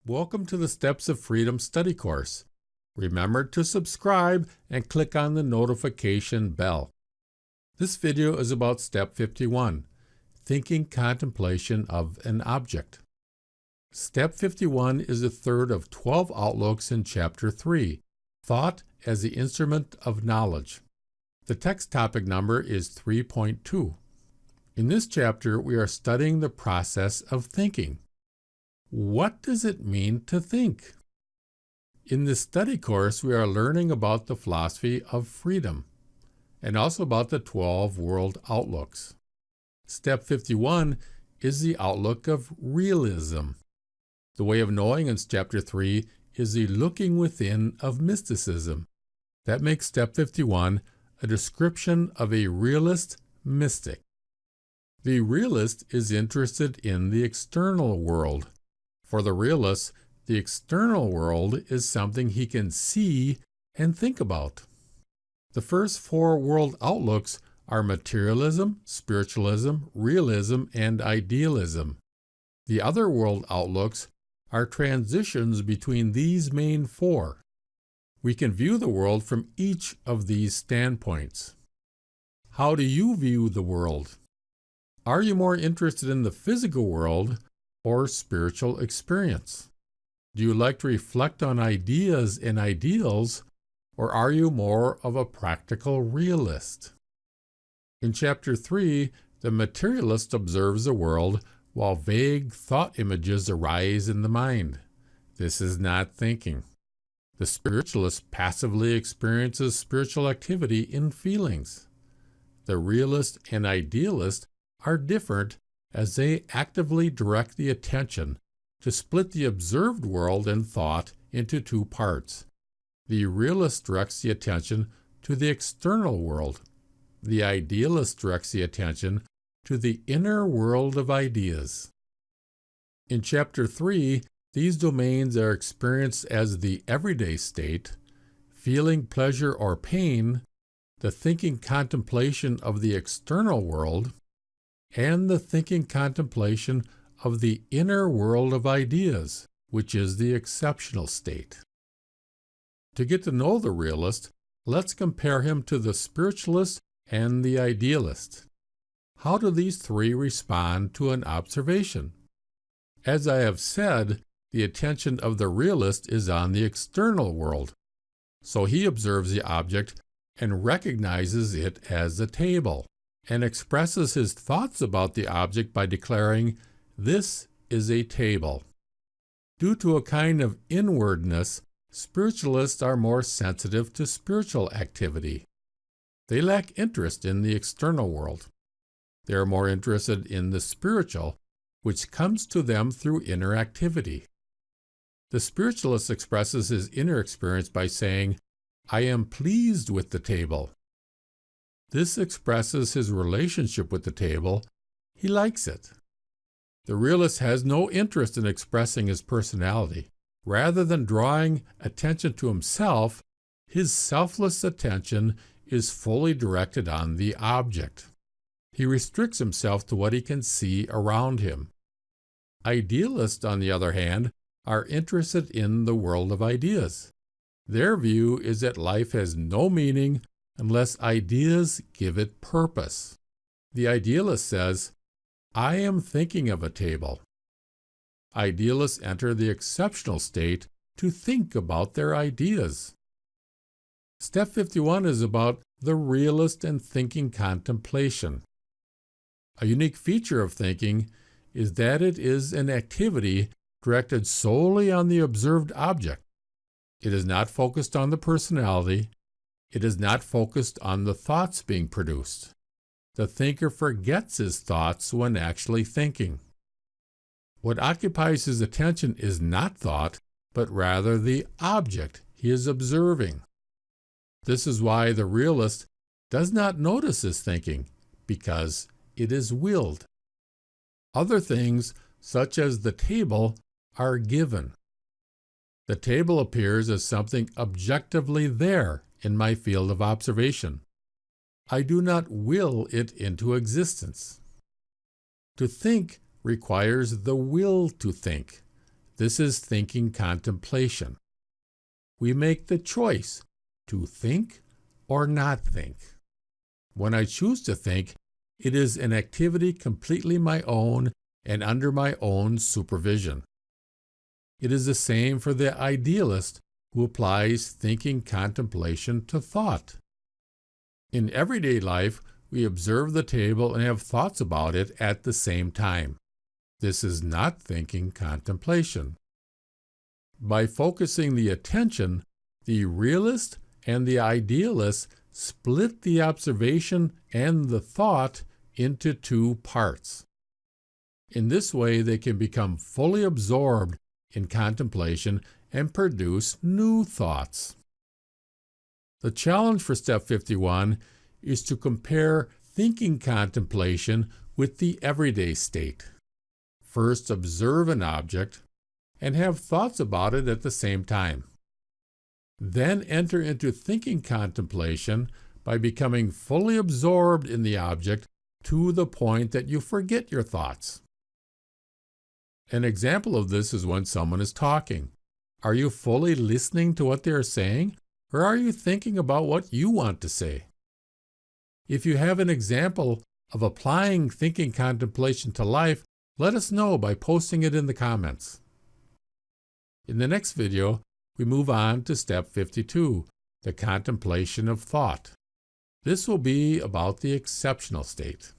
Welcome to the Steps of Freedom study course. Remember to subscribe and click on the notification bell. This video is about Step 51, Thinking Contemplation of an Object. Step 51 is the third of 12 outlooks in Chapter 3, Thought as the Instrument of Knowledge. The text topic number is 3.2. In this chapter, we are studying the process of thinking. What does it mean to think? In this study course, we are learning about the philosophy of freedom and also about the 12 world outlooks. Step 51 is the outlook of realism. The way of knowing in Chapter 3 is the looking within of mysticism. That makes Step 51 a description of a realist mystic. The realist is interested in the external world. For the realist, the external world is something he can see and think about. The first four world outlooks are materialism, spiritualism, realism, and idealism. The other world outlooks are transitions between these main four. We can view the world from each of these standpoints. How do you view the world? Are you more interested in the physical world or spiritual experience? Do you like to reflect on ideas and ideals, or are you more of a practical realist? In Chapter 3, the materialist observes the world while vague thought images arise in the mind. This is not thinking. The spiritualist passively experiences spiritual activity in feelings. The realist and idealist are different as they actively direct the attention to split the observed world and thought into two parts. The realist directs the attention to the external world. The idealist directs the attention to the inner world of ideas. In Chapter 3, these domains are experienced as the everyday state, feeling pleasure or pain, the thinking contemplation of the external world, and the thinking contemplation of the inner world of ideas, which is the exceptional state. To get to know the realist, let's compare him to the spiritualist and the idealist. How do these three respond to an observation? As I have said, the attention of the realist is on the external world, so he observes the object and recognizes it as a table, and expresses his thoughts about the object by declaring, "This is a table." Due to a kind of inwardness, spiritualists are more sensitive to spiritual activity. They lack interest in the external world. They are more interested in the spiritual, which comes to them through inner activity. The spiritualist expresses his inner experience by saying, "I am pleased with the table." This expresses his relationship with the table. He likes it. The realist has no interest in expressing his personality. Rather than drawing attention to himself, his selfless attention is fully directed on the object. He restricts himself to what he can see around him. Idealists, on the other hand, are interested in the world of ideas. Their view is that life has no meaning unless ideas give it purpose. The idealist says, "I am thinking of a table." Idealists enter the exceptional state to think about their ideas. Step 51 is about the realist and thinking contemplation. A unique feature of thinking is that it is an activity directed solely on the observed object. It is not focused on the personality. It is not focused on the thoughts being produced. The thinker forgets his thoughts when actually thinking. What occupies his attention is not thought, but rather the object he is observing. This is why the realist does not notice his thinking, because it is willed. Other things, such as the table, are given. The table appears as something objectively there in my field of observation. I do not will it into existence. To think requires the will to think. This is thinking contemplation. We make the choice to think or not think. When I choose to think, it is an activity completely my own and under my own supervision. It is the same for the idealist who applies thinking contemplation to thought. In everyday life, we observe the table and have thoughts about it at the same time. This is not thinking contemplation. By focusing the attention, the realist and the idealist split the observation and the thought into two parts. In this way, they can become fully absorbed in contemplation and produce new thoughts. The challenge for Step 51 is to compare thinking contemplation with the everyday state. First, observe an object and have thoughts about it at the same time. Then enter into thinking contemplation by becoming fully absorbed in the object to the point that you forget your thoughts. An example of this is when someone is talking. Are you fully listening to what they are saying, or are you thinking about what you want to say? If you have an example of applying thinking contemplation to life, let us know by posting it in the comments. In the next video, we move on to Step 52, the contemplation of thought. This will be about the exceptional state.